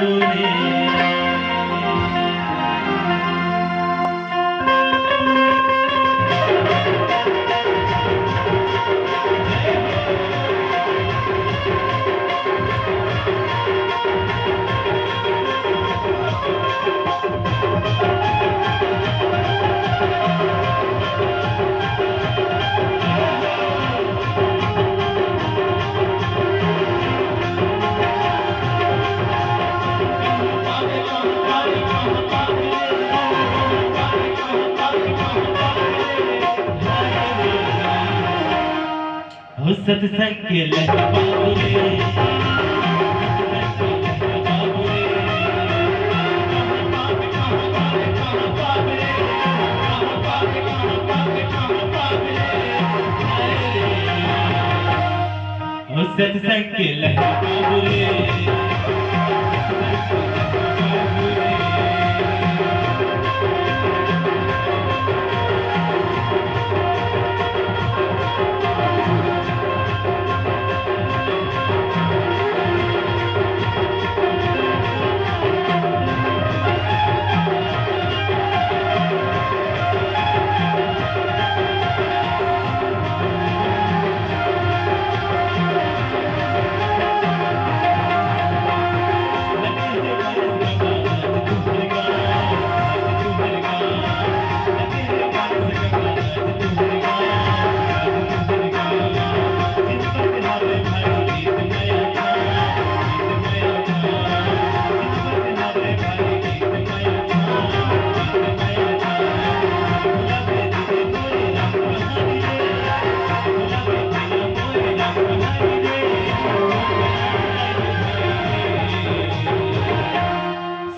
बाबू रे। हो सत्संग के लहर बाबू रे, हो सत्संग के लहर बाबू रे।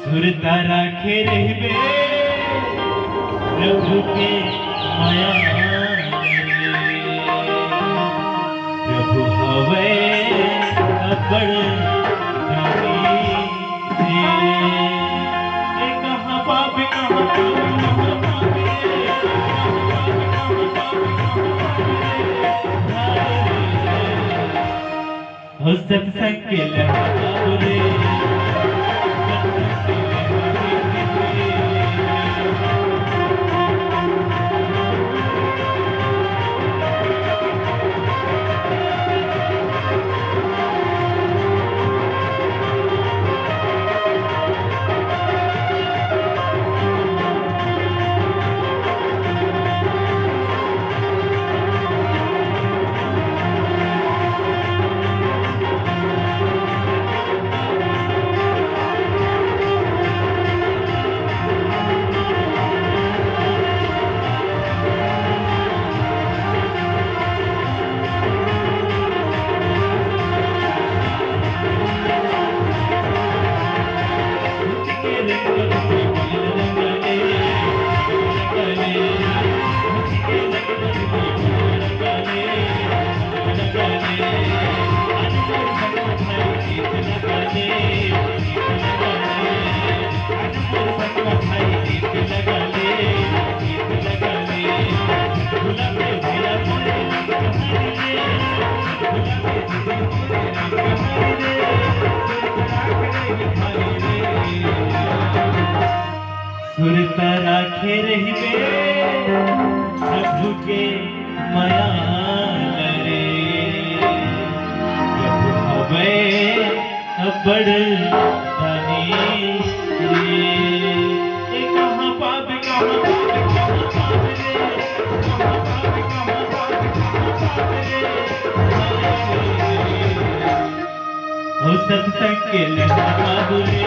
सुरता राखे रहबे प्रभु के माया, प्रभु हवे अबड़ दानी रे। कहाँ पापी कहाँ पापी हो सत्संग के लहर बाबू रे। सुरता राखे रहिबे प्रभु के माया रे। प्रभु हवे अबड़ दानी रे। कहाँ पापी कहाँ पापी रे, कहाँ पापी कहाँ रे। हो सत्संग के लहर बाबू रे।